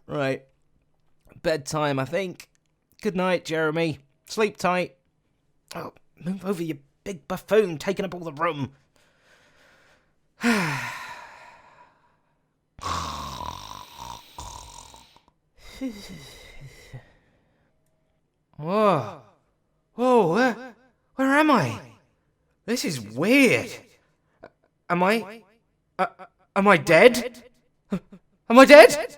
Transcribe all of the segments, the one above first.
Right. Bedtime, I think. Good night, Jeremy. Sleep tight. Oh, move over, you big buffoon, taking up all the room. Whoa. Whoa, where am I? This is weird. Am I dead? Am I dead?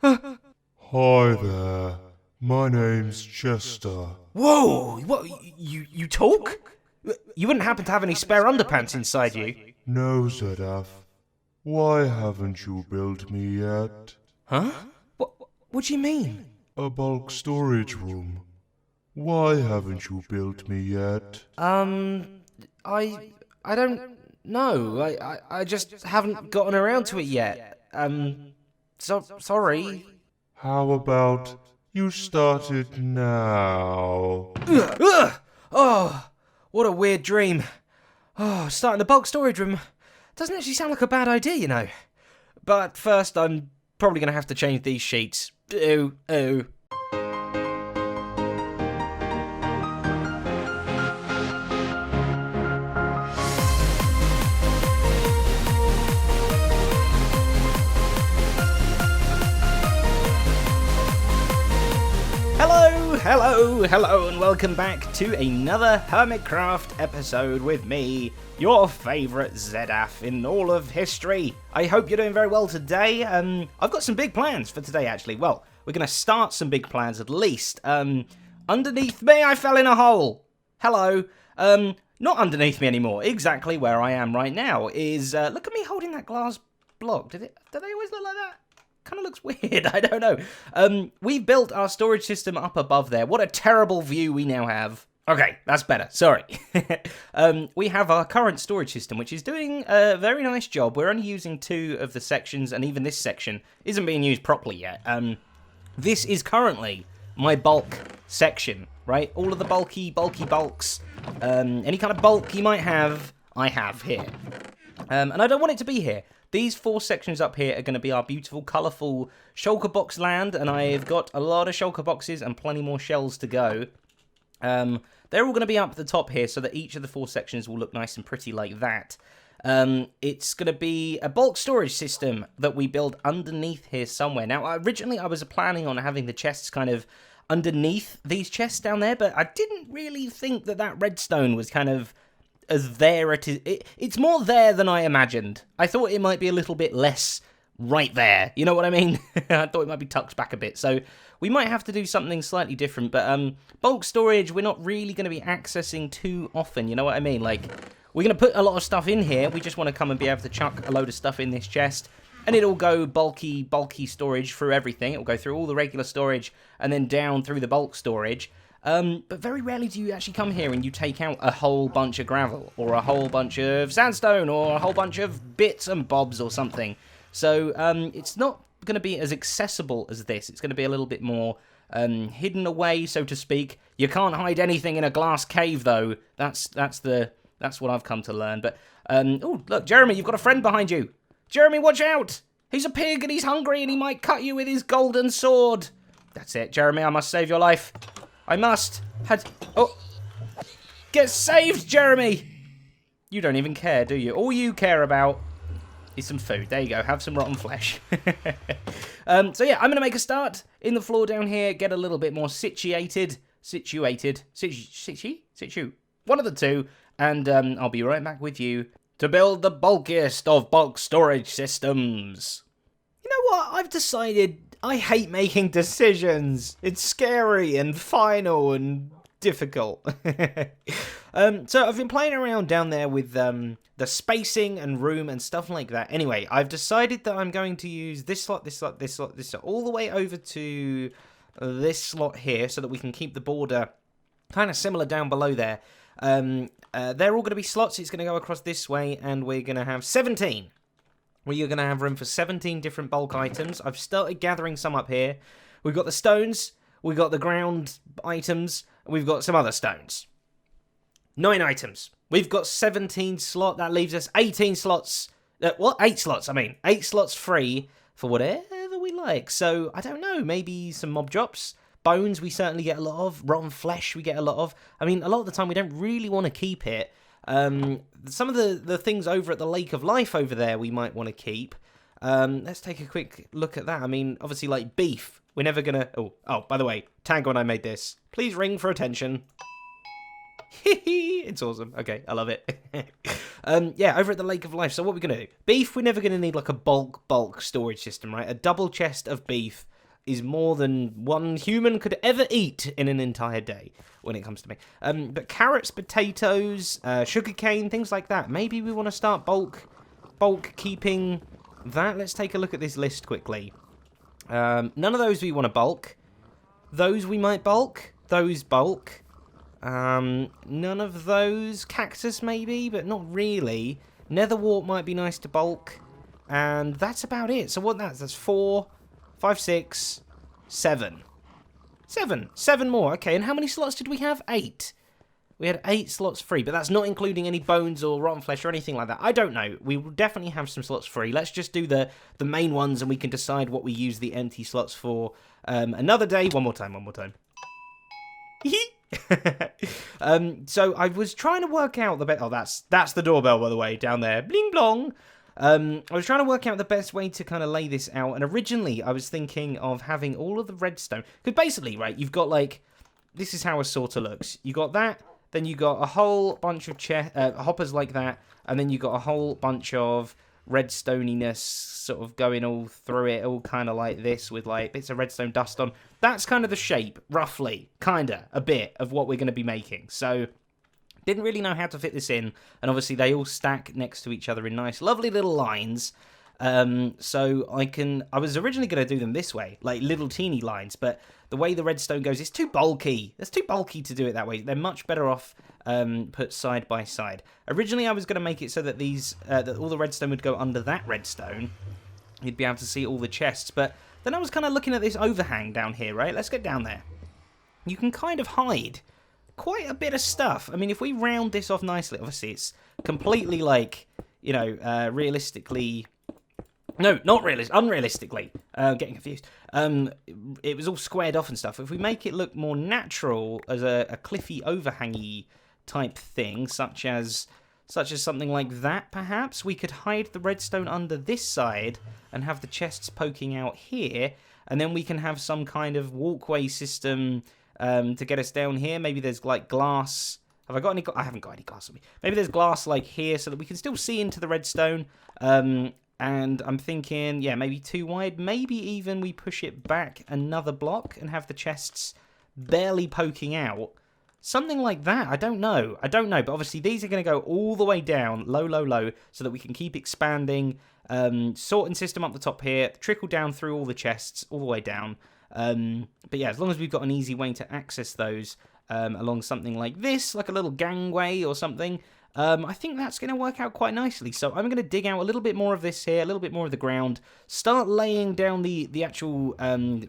Hi there. My name's Chester. Whoa! What? You talk? You wouldn't happen to have any spare underpants inside you? No, Zedaph. Why haven't you built me yet? Huh? What do you mean? A bulk storage room. Why haven't you built me yet? I don't know. I just haven't gotten around to it yet. Sorry. How about you start it now? Oh, what a weird dream. Oh, starting the bulk storage room doesn't actually sound like a bad idea, you know. But first, I'm probably going to have to change these sheets. Ooh. Hello, and welcome back to another Hermitcraft episode with me, your favourite Zedath in all of history. I hope you're doing very well today. I've got some big plans for today, actually. Well, we're going to start some big plans at least. Underneath me, I fell in a hole. Hello. Not underneath me anymore. Exactly where I am right now is, look at me holding that glass block. Do they always look like that? Kind of looks weird, I don't know. We've built our storage system up above there. What a terrible view we now have. Okay, that's better, sorry. We have our current storage system, which is doing a very nice job. We're only using 2 of the sections, and even this section isn't being used properly yet. This is currently my bulk section, right? All of the bulky bulks, any kind of bulk you might have, I have here. And I don't want it to be here. These 4 sections up here are going to be our beautiful, colourful shulker box land, and I've got a lot of shulker boxes and plenty more shells to go. They're all going to be up at the top here, so that each of the 4 sections will look nice and pretty like that. It's going to be a bulk storage system that we build underneath here somewhere. Now, originally I was planning on having the chests kind of underneath these chests down there, but I didn't really think that redstone was kind of as there it's more there than I imagined. I thought it might be a little bit less right there. You know what I mean? I thought it might be tucked back a bit. So we might have to do something slightly different. But bulk storage, we're not really going to be accessing too often. You know what I mean? Like, we're going to put a lot of stuff in here. We just want to come and be able to chuck a load of stuff in this chest. And it'll go bulky storage through everything. It'll go through all the regular storage and then down through the bulk storage. But very rarely do you actually come here and you take out a whole bunch of gravel, or a whole bunch of sandstone, or a whole bunch of bits and bobs or something. So it's not going to be as accessible as this. It's going to be a little bit more hidden away, so to speak. You can't hide anything in a glass cave, though. That's what I've come to learn. But oh, look, Jeremy, you've got a friend behind you. Jeremy, watch out! He's a pig and he's hungry and he might cut you with his golden sword. That's it, Jeremy. I must save your life. I must. Oh. Get saved, Jeremy! You don't even care, do you? All you care about is some food. There you go. Have some rotten flesh. So yeah, I'm going to make a start in the floor down here. Get a little bit more situated. Situ. One of the two. And I'll be right back with you to build the bulkiest of bulk storage systems. You know what? I've decided I hate making decisions. It's scary and final and difficult. So I've been playing around down there with the spacing and room and stuff like that. Anyway, I've decided that I'm going to use this slot, all the way over to this slot here so that we can keep the border kind of similar down below there. They're all going to be slots. It's going to go across this way, and we're going to have 17. We're going to have room for 17 different bulk items. I've started gathering some up here. We've got the stones, we've got the ground items, and we've got some other stones. 9 items. We've got 17 slots. That leaves us 18 slots. 8 slots, I mean. 8 slots free for whatever we like. So, I don't know, maybe some mob drops. Bones we certainly get a lot of. Rotten flesh we get a lot of. I mean, a lot of the time we don't really want to keep it. Some of the things over at the Lake of Life over there we might want to keep. Let's take a quick look at that. I mean, obviously, like beef. We're never gonna... Oh, by the way, Tango and I made this. Please ring for attention. It's awesome. Okay, I love it. Yeah, over at the Lake of Life. So what we're going to do? Beef, we're never going to need like a bulk storage system, right? A double chest of beef is more than one human could ever eat in an entire day when it comes to me. But carrots, potatoes, sugarcane, things like that. Maybe we want to start bulk keeping that. Let's take a look at this list quickly. None of those we want to bulk. Those we might bulk. Those bulk. None of those. Cactus maybe, but not really. Netherwort might be nice to bulk. And that's about it. So what that's 4, 5, 6, 7. 7 more. Okay, and how many slots did we have? 8. We had 8 slots free, but that's not including any bones or rotten flesh or anything like that. I don't know. We will definitely have some slots free. Let's just do the main ones, and we can decide what we use the empty slots for another day. One more time. So I was trying to work out the best... Oh, that's the doorbell, by the way, down there. Bling blong. I was trying to work out the best way to kind of lay this out, and originally I was thinking of having all of the redstone. Because basically, right, you've got like... This is how a sorter looks. You got that, then you got a whole bunch of hoppers like that, and then you got a whole bunch of redstoniness sort of going all through it, all kind of like this with like bits of redstone dust on. That's kind of the shape, roughly, a bit of what we're going to be making. So didn't really know how to fit this in, and obviously they all stack next to each other in nice lovely little lines. So I was originally going to do them this way, like little teeny lines, but the way the redstone goes, it's too bulky. It's too bulky to do it that way. They're much better off put side by side. Originally, I was going to make it so that that all the redstone would go under that redstone. You'd be able to see all the chests, but then I was kind of looking at this overhang down here, right? Let's get down there. You can kind of hide quite a bit of stuff. I mean, if we round this off nicely, obviously it's completely like, realistically... No, not unrealistically. Getting confused. It was all squared off and stuff. If we make it look more natural as a cliffy overhangy type thing, such as something like that, perhaps we could hide the redstone under this side and have the chests poking out here, and then we can have some kind of walkway system to get us down here. Maybe there's like glass. Have I got any? I haven't got any glass on me. Maybe there's glass like here so that we can still see into the redstone. And I'm thinking, yeah, maybe 2 wide. Maybe even we push it back another block and have the chests barely poking out. Something like that. I don't know. But obviously these are going to go all the way down, low, so that we can keep expanding. Sorting system up the top here, trickle down through all the chests, all the way down. But yeah, as long as we've got an easy way to access those along something like this, like a little gangway or something, I think that's going to work out quite nicely. So I'm going to dig out a little bit more of this here, a little bit more of the ground, start laying down the actual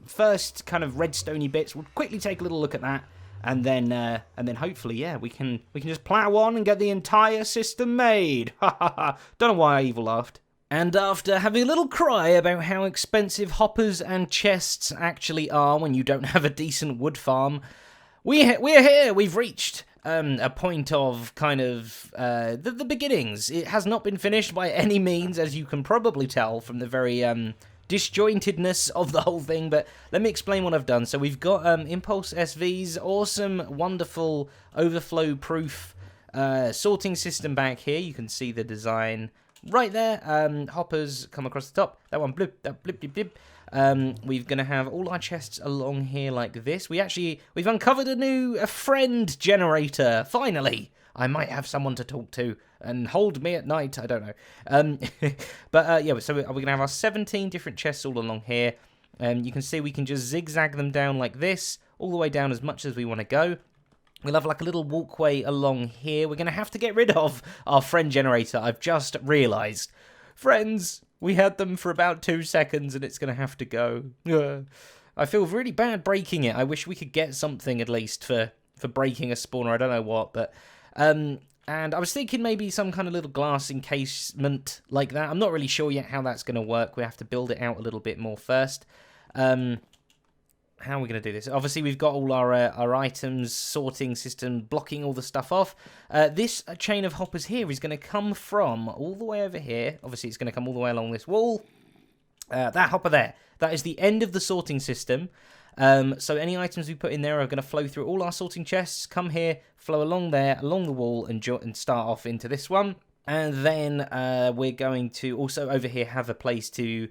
first kind of redstone-y bits. We'll quickly take a little look at that, and then hopefully, yeah, we can just plow on and get the entire system made. Ha ha ha! Don't know why I evil laughed. And after having a little cry about how expensive hoppers and chests actually are when you don't have a decent wood farm, we're here. We've reached a point of kind of the beginnings. It has not been finished by any means, as you can probably tell from the very disjointedness of the whole thing, but let me explain what I've done. So we've got Impulse SV's awesome, wonderful, overflow-proof sorting system back here. You can see the design right there. Hoppers come across the top. That one, blip, that blip, blip, blip. We're going to have all our chests along here like this. We've uncovered a friend generator. Finally, I might have someone to talk to and hold me at night. I don't know. Yeah, so we're going to have our 17 different chests all along here. You can see we can just zigzag them down like this, all the way down as much as we want to go. We'll have like a little walkway along here. We're going to have to get rid of our friend generator. I've just realised. Friends, we had them for about 2 seconds and it's going to have to go. I feel really bad breaking it. I wish we could get something at least for breaking a spawner. I don't know what, but And I was thinking maybe some kind of little glass encasement like that. I'm not really sure yet how that's going to work. We have to build it out a little bit more first. How are we going to do this? Obviously, we've got all our items, sorting system, blocking all the stuff off. This chain of hoppers here is going to come from all the way over here. Obviously, it's going to come all the way along this wall. That hopper there, that is the end of the sorting system. So any items we put in there are going to flow through all our sorting chests, come here, flow along there, along the wall, and start off into this one. And then we're going to also over here have a place to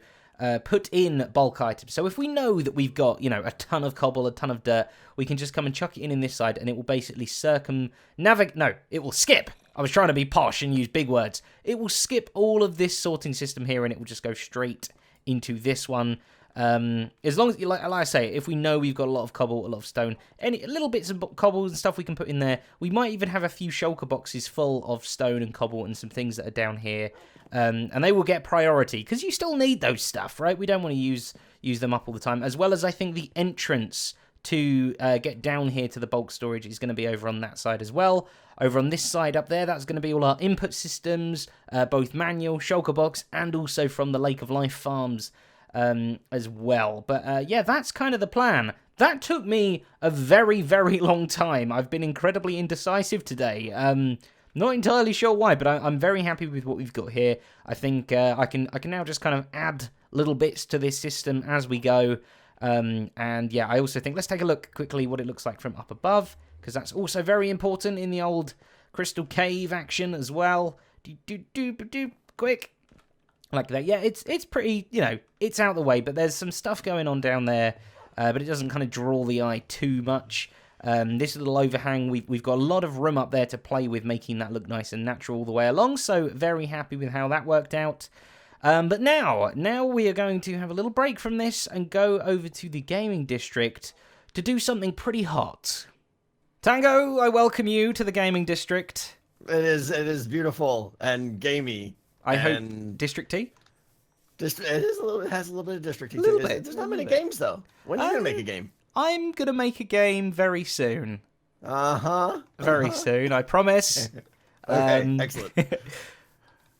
put in bulk items. So if we know that we've got, a ton of cobble, a ton of dirt, we can just come and chuck it in this side, and it will basically it will skip. I was trying to be posh and use big words. It will skip all of this sorting system here, and it will just go straight into this one. As long as, like I say, if we know we've got a lot of cobble, a lot of stone, any little bits of cobble and stuff we can put in there. We might even have a few shulker boxes full of stone and cobble and some things that are down here, and they will get priority because you still need those stuff, right? We don't want to use them up all the time. As well as I think the entrance to get down here to the bulk storage is going to be over on that side as well. Over on this side up there, that's going to be all our input systems, both manual, shulker box, and also from the Lake of Life farms. As well. But yeah, that's kind of the plan. That took me a very, very long time. I've been incredibly indecisive today. Not entirely sure why, but I'm very happy with what we've got here. I think I can now just kind of add little bits to this system as we go. And yeah, I also think let's take a look quickly what it looks like from up above, because that's also very important in the old crystal cave action as well. Quick. Like that. Yeah, it's pretty, it's out the way, but there's some stuff going on down there, but it doesn't kind of draw the eye too much. This little overhang, we've got a lot of room up there to play with, making that look nice and natural all the way along, so very happy with how that worked out. But now we are going to have a little break from this and go over to the gaming district to do something pretty hot. Tango, I welcome you to the gaming district. It is beautiful and gamey. I hope District T? It has a little bit of District T. There's not many games, though. When are you going to make a game? I'm going to make a game very soon. Uh-huh. Very soon, I promise. Okay, excellent.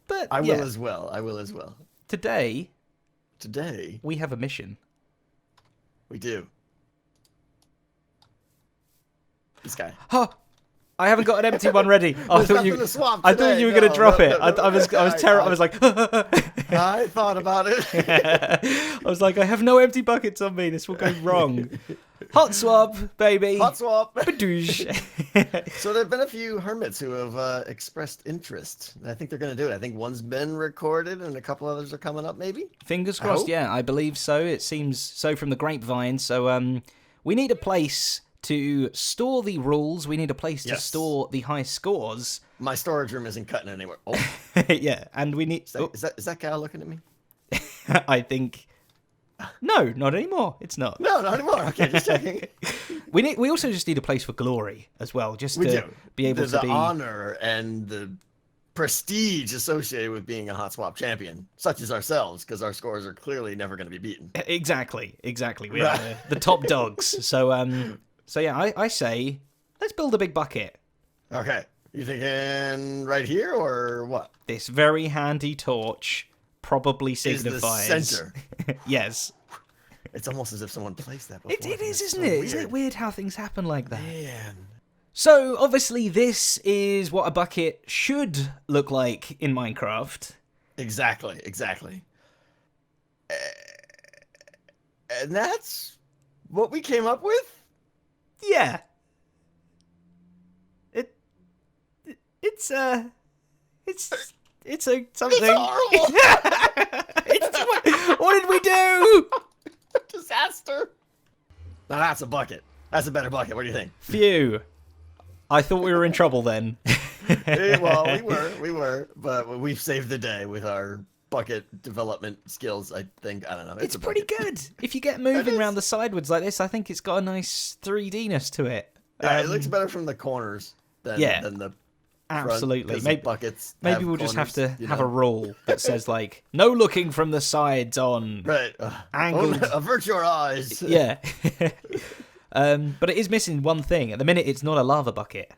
But I will as well. Today, we have a mission. We do. This guy. Huh. I haven't got an empty one ready. I thought you were going to drop it. I was terrified. I was like, I thought about it. I was like, I have no empty buckets on me. This will go wrong. Hot swap, baby. Hot swap. Badoosh. So there have been a few hermits who have expressed interest. I think they're going to do it. I think one's been recorded and a couple others are coming up, maybe. Fingers crossed. Yeah, I believe so. It seems so from the grapevine. So we need a place to store the rules. We need a place to store the high scores. My storage room isn't cutting anywhere. Oh. Yeah, and we need... Is that guy looking at me? I think... No, not anymore. It's not. No, not anymore. Okay, just checking. We also just need a place for glory as well, just to be able to be... the honor and the prestige associated with being a hot swap champion, such as ourselves, because our scores are clearly never going to be beaten. Exactly. We are the top dogs. So yeah, I say, let's build a big bucket. Okay. You thinking right here or what? This very handy torch probably signifies... Is the center. Yes. It's almost as if someone placed that before. It is, isn't it? Weird. Isn't it weird how things happen like that? Man. So, obviously, this is what a bucket should look like in Minecraft. Exactly. And that's what we came up with? Yeah. It's something. It's horrible. What did we do? Disaster. Now that's a bucket. That's a better bucket. What do you think? Phew. I thought we were in trouble then. Well, we were, but we've saved the day with our bucket development skills. I think, I don't know. It's pretty good. If you get moving around the sideways like this, I think it's got a nice 3D-ness to it. Yeah, it looks better from the corners than the absolutely. Maybe buckets. Maybe we'll just have to have a rule that says like no looking from the sides on angled. Avert your eyes. Yeah. But it is missing one thing. At the minute, it's not a lava bucket.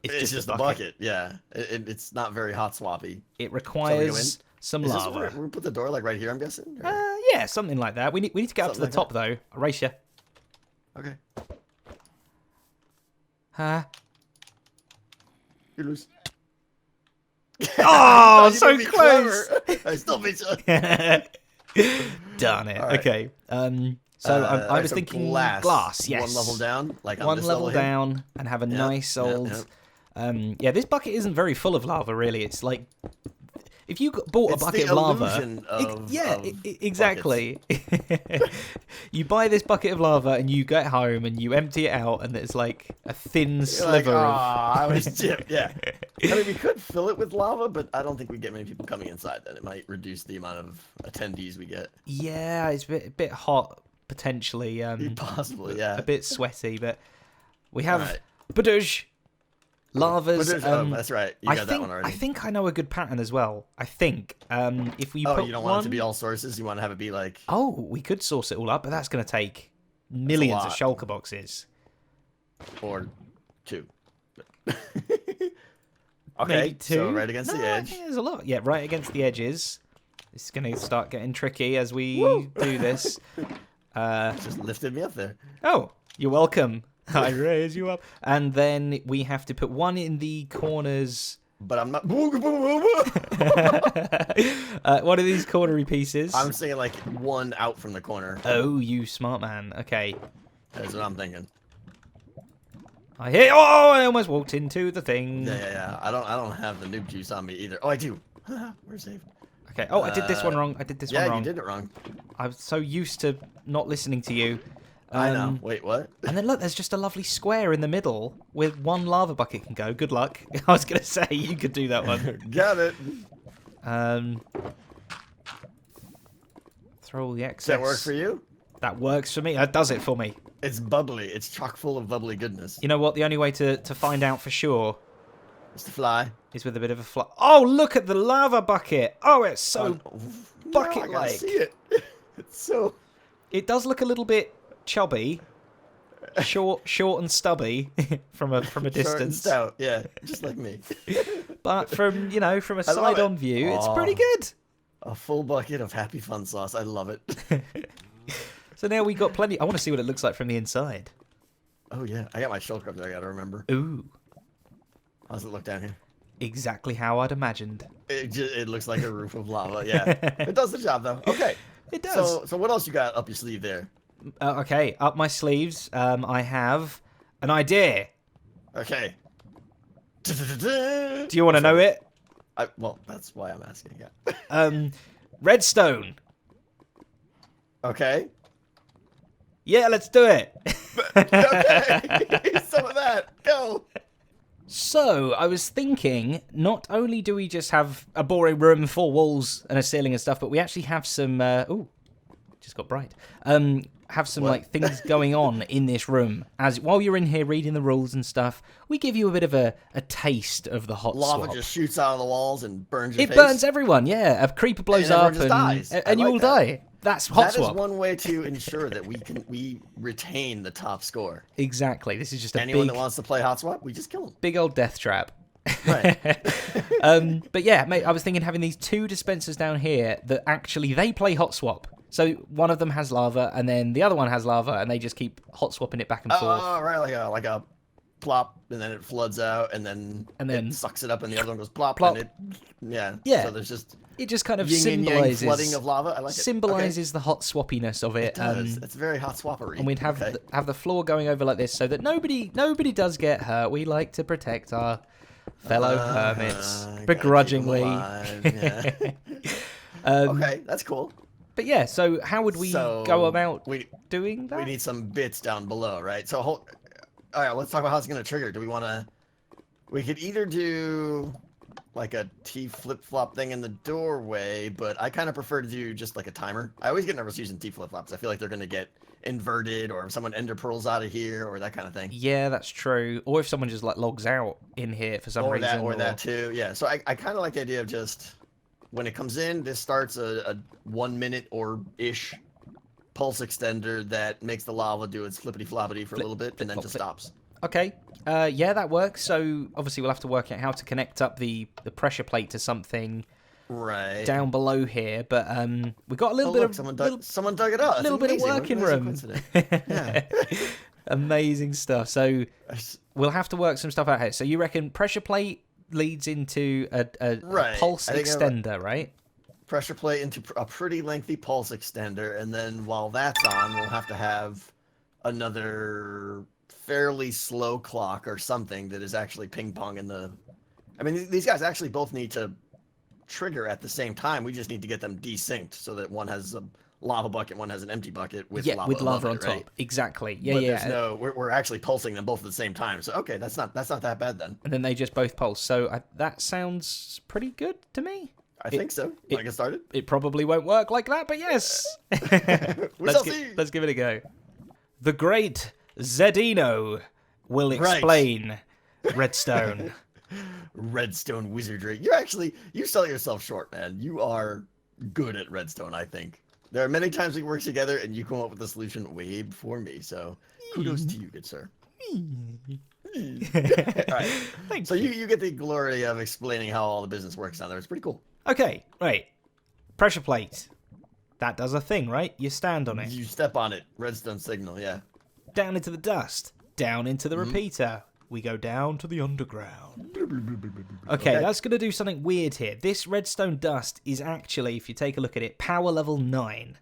It's just a bucket. Yeah, it's not very hot swappy. It requires some Is lava. this where we put the door like right here? I'm guessing. Yeah, something like that. We need to get up to the top though. I'll race you. Okay. Huh? You lose. Oh, You so would be close. clever. I still beat you. Darn it. Right. Okay. So I was so thinking glass. glass. Yes. One level down, like on One this level here? down, and have a nice old. Yeah, this bucket isn't very full of lava, really. It's like if you bought a It's bucket the of lava. illusion of Exactly. You buy this bucket of lava and you get home and you empty it out, and it's like a thin You're sliver like, of. I was chipped. Yeah. I mean, we could fill it with lava, but I don't think we get many people coming inside. Then it might reduce the amount of attendees we get. Yeah, it's a bit hot potentially. Possibly, yeah. A bit sweaty, but we have Right. Badoosh. Lavas. That's right. You got that one already. I think I know a good pattern as well. I think if we Oh, put you don't one... want it to be all sources? You want to have it be like... Oh, we could source it all up, but that's going to take millions of shulker boxes. Or 2. Maybe Okay, 2. so right against the I edge. think there's a lot. Yeah, right against the edges. It's going to start getting tricky as we do this. Just lifted me up there. Oh, you're welcome. I raise you up. And then we have to put one in the corners. But I'm not... One of these cornery pieces. I'm saying like one out from the corner. Oh, you smart man. Okay. That's what I'm thinking. I hear. Oh, I almost walked into the thing. Yeah. I don't have the noob juice on me either. Oh, I do. Where's Dave? Okay. Oh, I did this one wrong. I did this one wrong. Yeah, you did it wrong. I was so used to not listening to you. I know. Wait, what? And then look, there's just a lovely square in the middle where one lava bucket can go. Good luck. I was gonna say you could do that one. Got it. Throw all the excess. Does that work for you? That works for me. That does it for me. It's bubbly. It's chock full of bubbly goodness. You know what? The only way to find out for sure It's the fly. is with a bit of a fly. Oh, look at the lava bucket. Oh, it's so bucket-like. I gotta see it. It's so... It does look a little bit chubby, short and stubby from a Short and distance. stout. Yeah, just like me. But from from a I love side-on it. view, it's pretty good. A full bucket of happy fun sauce. I love it. So now we got plenty. I want to see what it looks like from the inside. Oh yeah, I got my shulker up there. I gotta remember. Ooh, How does it look down here? exactly how I'd imagined. It looks like a roof of lava. Yeah, it does the job though. Okay. It does. So what else you got up your sleeve there? Okay, up my sleeves, I have an idea. Okay. Do you want to know it? Well, that's why I'm asking. Yeah. Redstone. Okay. Yeah, let's do it. Okay. Some of that. Go. So, I was thinking, not only do we just have a boring room, 4 walls and a ceiling and stuff, but we actually have some... ooh, just got bright. Have some like things going on in this room. As while you're in here reading the rules and stuff, we give you a bit of a taste of the hot Lava swap. just shoots out of the walls and burns your It face. burns everyone, yeah. A creeper blows everyone up just dies. and you like all that. die. That's hot That swap. is one way to ensure that we retain the top score. Exactly. This is just a Anyone big, that wants to play hot swap, we just kill them. big old death trap. Right. But yeah, mate, I was thinking having these 2 dispensers down here that actually they play hot swap. So one of them has lava, and then the other one has lava, and they just keep hot swapping it back and forth. Oh, right, like a plop, and then it floods out, and then it sucks it up, and the other one goes plop, plop. and it Yeah. So there's just It just kind of yin and yang symbolizes flooding of lava. I like it. symbolizes the hot swappiness of it. It does. It's very hot swappery. And we'd have have the floor going over like this so that nobody does get hurt. We like to protect our fellow hermits begrudgingly. Yeah. Okay, that's cool. But yeah, so how would we go about doing that? We need some bits down below, right? So all right, let's talk about how it's going to trigger. Do we want to... We could either do like a T flip-flop thing in the doorway, but I kind of prefer to do just like a timer. I always get nervous using T flip-flops. I feel like they're going to get inverted, or if someone ender pearls out of here, or that kind of thing. Yeah, that's true. Or if someone just like logs out in here for some reason. Or that too, yeah. So I kind of like the idea of just... When it comes in, this starts a 1 minute or ish pulse extender that makes the lava do its flippity floppity for a little bit and then just stops. Okay. Yeah, that works. So obviously we'll have to work out how to connect up the pressure plate to something down below here. But we got a little bit of someone dug it out. Little bit of working room. Yeah. Amazing stuff. So we'll have to work some stuff out here. So you reckon pressure plate leads into a pulse extender, right? Pressure plate into a pretty lengthy pulse extender, and then while that's on, we'll have to have another fairly slow clock or something that is actually ping-ponging the... I mean, these guys actually both need to trigger at the same time. We just need to get them desynced so that one has a lava bucket, one has an empty bucket with lava on top. Right? Exactly. Yeah, but yeah. We're actually pulsing them both at the same time. So okay, that's not that bad then. And then they just both pulse. So that sounds pretty good to me. I think so. Want to get started? It probably won't work like that, but yes. Let's give it a go. The great Zedino will explain redstone. Redstone wizardry. You sell yourself short, man. You are good at redstone, I think. There are many times we work together and you come up with a solution way before me, so kudos to you, good sir. Alright. Thanks. So you get the glory of explaining how all the business works down there. It's pretty cool. Okay, right. Pressure plate. That does a thing, right? You stand on it. You step on it. Redstone signal, yeah. Down into the dust. Down into the repeater. We go down to the underground. Okay, that's going to do something weird here. This redstone dust is actually, if you take a look at it, power level 9,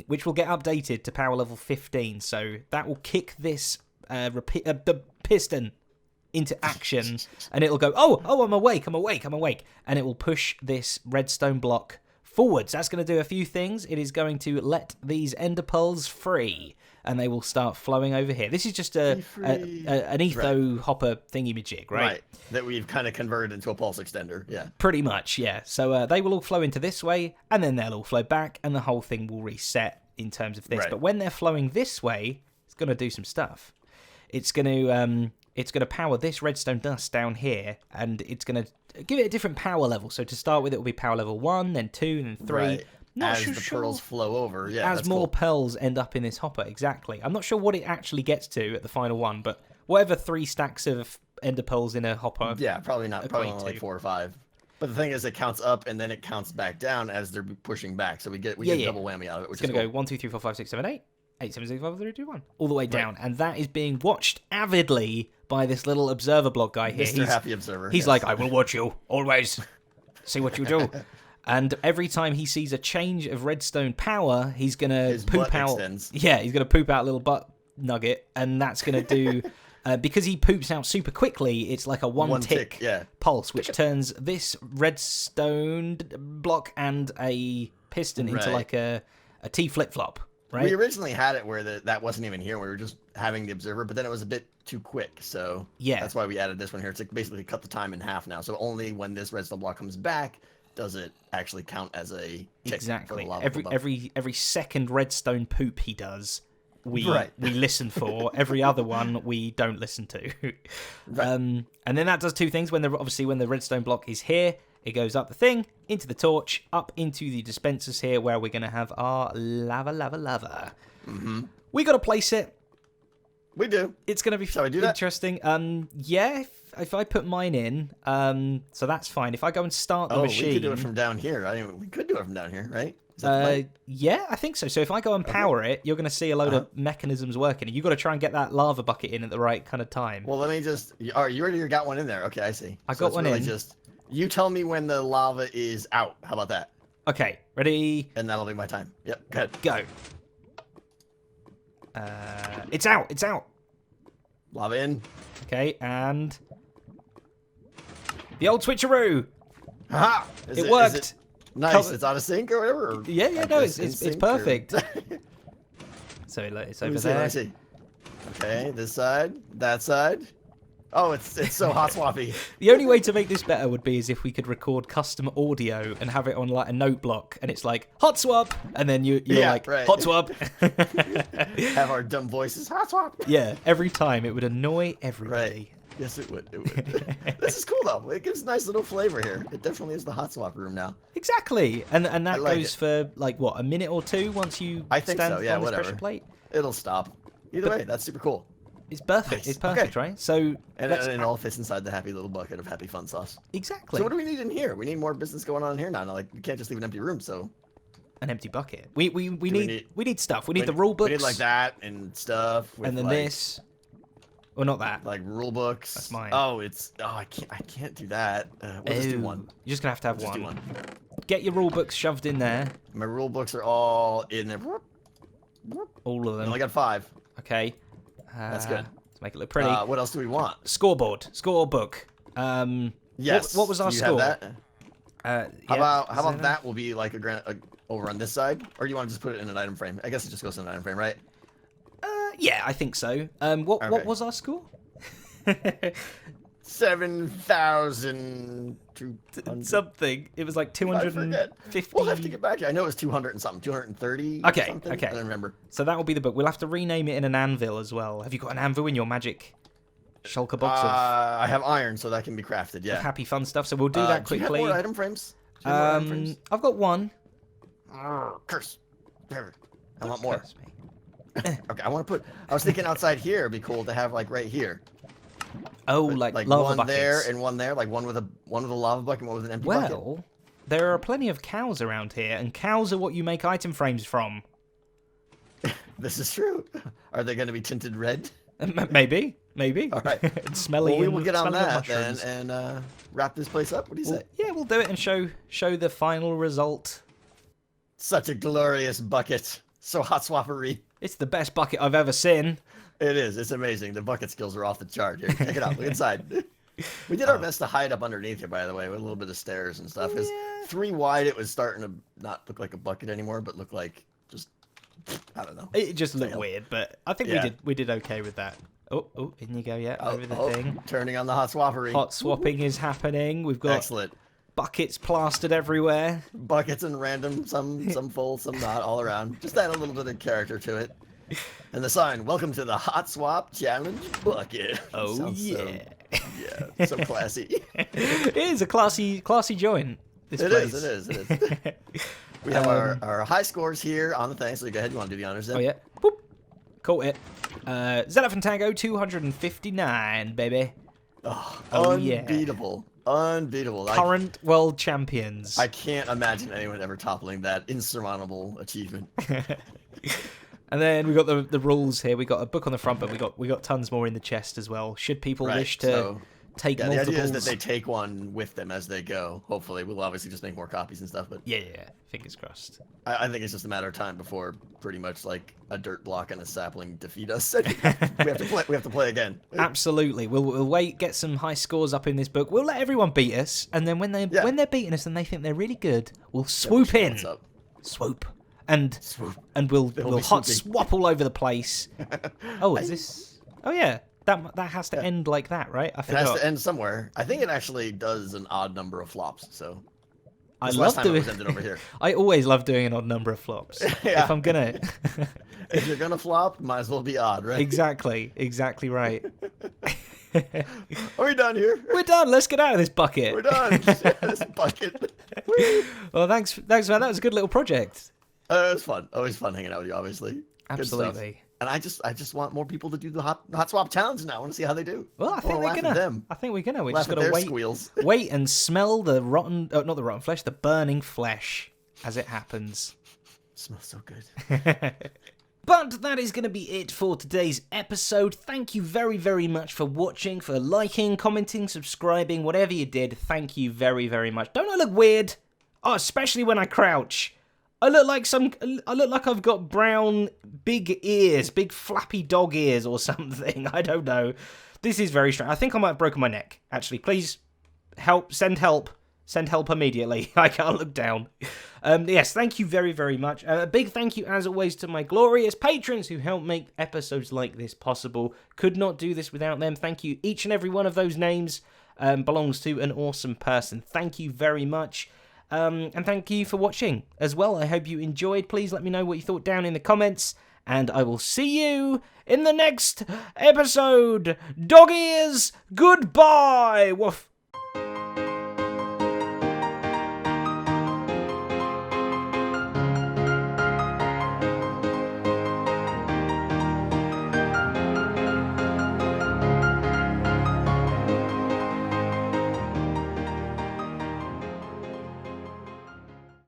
which will get updated to power level 15. So that will kick this the piston into action, and it'll go, oh, I'm awake, and it will push this redstone block forwards. That's going to do a few things. It is going to let these ender pearls free, and they will start flowing over here. This is just an etho hopper thingy-majig, right? Right, that we've kind of converted into a pulse extender, yeah. Pretty much, yeah. So they will all flow into this way, and then they'll all flow back, and the whole thing will reset in terms of this. Right. But when they're flowing this way, it's going to do some stuff. It's going to power this redstone dust down here, and it's going to give it a different power level. So to start with, it will be power level 1, then 2, then 3. Right. As the pearls flow over, yeah. As more pearls end up in this hopper, exactly. I'm not sure what it actually gets to at the final one, but whatever 3 stacks of ender pearls in a hopper. Yeah, probably not. Probably only like 4 or 5. But the thing is, it counts up and then it counts back down as they're pushing back. So we get double whammy out of it, which is cool. It's going to go 1, 2, 3, 4, 5, 6, 7, 8. 8, 7, 6, 5, 4, 3, 2, 1. All the way down. And that is being watched avidly by this little observer block guy here. Mr. Happy Observer. He's like, I will watch you, always. See what you do. And every time he sees a change of redstone power, he's going to poop out... Extends. Yeah, he's going to poop out a little butt nugget. And that's going to do... because he poops out super quickly, it's like a one tick pulse, which turns this redstone block and a piston into like a T flip-flop. Right? We originally had it where that wasn't even here. We were just having the observer, but then it was a bit too quick. So that's why we added this one here. It's like basically cut the time in half now. So only when this redstone block comes back does it actually count as a tick. Exactly. Every second redstone poop he does, we listen for. Every other one we don't listen to. And then that does 2 things. When the redstone block is here, it goes up the thing, into the torch, up into the dispensers here, where we're going to have our lava. Mm-hmm. We got to place it. We do. It's going to be interesting. Yeah, if I put mine in, so that's fine. If I go and start the machine... we could do it from down here. We could do it from down here, right? Yeah, I think so. So if I go and power it, you're going to see a load of mechanisms working. You've got to try and get that lava bucket in at the right kind of time. Well, let me just... All right, you already got one in there. Okay, I see. I got one in. You tell me when the lava is out. How about that? Okay, ready? And that'll be my time. Yep, good. Go. It's out. It's out. Lava in. Okay, and the old switcheroo. Aha! It worked. Nice. It's out of sync or whatever. Or it's perfect. So it's over there. Let me see. Okay, this side, that side. Oh, it's so hot swappy. The only way to make this better would be if we could record custom audio and have it on like a note block, and it's like hot swap, and then you're like hot swap. Have our dumb voices hot swap. Yeah, every time it would annoy everybody. Right. Yes, it would. This is cool though. It gives a nice little flavor here. It definitely is the hot swap room now. Exactly, and that goes for like what, a minute or 2 once you stand on this pressure plate. It'll stop. Either way, that's super cool. It's perfect. Nice. It's perfect, Okay. right? So And it all fits inside the happy little bucket of happy fun sauce. exactly So what do we need in here? We need more business going on in here now. Like we can't just leave an empty room. So an empty bucket. We need stuff. We need the we- rule books. We need like that and stuff. With and then like, this. Well, not that. Like rule books. That's mine. Oh, I can't do that. We'll just do one. You're just gonna have Just one. do one. Get your rule books shoved in there. My rule books are all in there. All of I them. only got 5. Okay. That's good. Let's make it look pretty. What else do we want? Scoreboard. Scorebook. Yes. What was our Do you score? Have that? Yeah, How about that will be like over on this side, or do you want to just put it in an item frame? I guess it just goes in an item frame, right? Yeah, I think so. What Okay. was our score? 7,000 Something. It was like I 250. forget. We'll have to get back to you. I know it was 200 and something, 230. Okay, something. okay. I don't remember. So that will be the book. We'll have to rename it in an anvil as well. Have you got an anvil in your magic shulker box of I have iron, so that can be crafted. Yeah. happy fun stuff? So we'll do that Do you quickly. have more item frames? Do you have more item frames? I've got one. Curse. There. I want more. Curse me. Okay, I want to put. I was thinking outside here would be cool to have like right here. Oh, But, like like lava one buckets. there and one there, like one with a lava bucket and one with an empty bucket. Well, there are plenty of cows around here, and cows are what you make item frames from. This is true. Are they going to be tinted red? Maybe. All right. And smelly. Well, we will and get on smelly of that then mushrooms. and wrap this place up. What do you say? Yeah, we'll do it and show the final result. Such a glorious bucket. So hot swappery. It's the best bucket I've ever seen. It is. It's amazing. The bucket skills are off the chart. Here, check it out. Look inside. We did our best to hide up underneath here, by the way, with a little bit of stairs and stuff. Because 3 wide, it was starting to not look like a bucket anymore, but look like just, I don't know. It just looked Fail. weird, but I think Yeah. we did okay with that. Oh, in you go, yeah, over the thing. Turning on the hot swappery. Hot swapping is happening. We've got Excellent. buckets plastered everywhere. Buckets and random, some full, some not, all around. Just add a little bit of character to it. And the sign, welcome to the Hot Swap Challenge Bucket. Oh, Sounds yeah. Yeah, so classy. It is a classy joint. This It place. is. We have our high scores here on the thing, so go ahead. You want to do the honors then? Oh, yeah. Boop. Caught it. Zedaph and Tango, 259, baby. Oh, yeah. unbeatable. Unbeatable. Current world champions. I can't imagine anyone ever toppling that insurmountable achievement. And then we got the rules here. We got a book on the front, but we got tons more in the chest as well. Should people Right, wish to so, take Yeah, the multiples? idea is that they take one with them as they go. Hopefully, we'll obviously just make more copies and stuff, but Yeah. Fingers crossed. I think it's just a matter of time before pretty much like a dirt block and a sapling defeat us. we have to play again. Absolutely. We'll wait, get some high scores up in this book. We'll let everyone beat us, and then when they're beating us and they think they're really good, we'll swoop in. What's up? Swoop. And Swoop. and we'll be hot swooping. swap all over the place. Oh, is this? Oh yeah, that has to end like that, right? I It forgot. has to end somewhere. I think it actually does an odd number of flops. So I this love last time doing. it was ended over here. I always love doing an odd number of flops. Yeah. If I'm gonna. If you're gonna flop, might as well be odd, right? Exactly right. Are we done here? We're done. Let's get out of this bucket. We're done. This bucket. Well, thanks, man. That was a good little project. It was fun. Always fun hanging out with you, obviously. Good stuff. Absolutely. And I just want more people to do the hot swap challenge now. I want to see how they do. Well, I think wanna we're laugh at gonna. them. I think we're gonna. We Laugh just at gotta their wait. squeals. Wait and smell the rotten. Oh, not the rotten flesh. The burning flesh as it happens. Smells so good. But that is going to be it for today's episode. Thank you very, very much for watching, for liking, commenting, subscribing, whatever you did. Thank you very, very much. Don't I look weird? Oh, especially when I crouch. I look like I've got brown, big ears, big flappy dog ears or something. I don't know. This is very strange. I think I might have broken my neck. Actually, please help. Send help. Send help immediately. I can't look down. Yes, thank you very, very much. A big thank you, as always, to my glorious patrons who help make episodes like this possible. Could not do this without them. Thank you. Each and every one of those names belongs to an awesome person. Thank you very much. And thank you for watching as well. I hope you enjoyed. Please let me know what you thought down in the comments. And I will see you in the next episode. Dog ears, goodbye. Woof.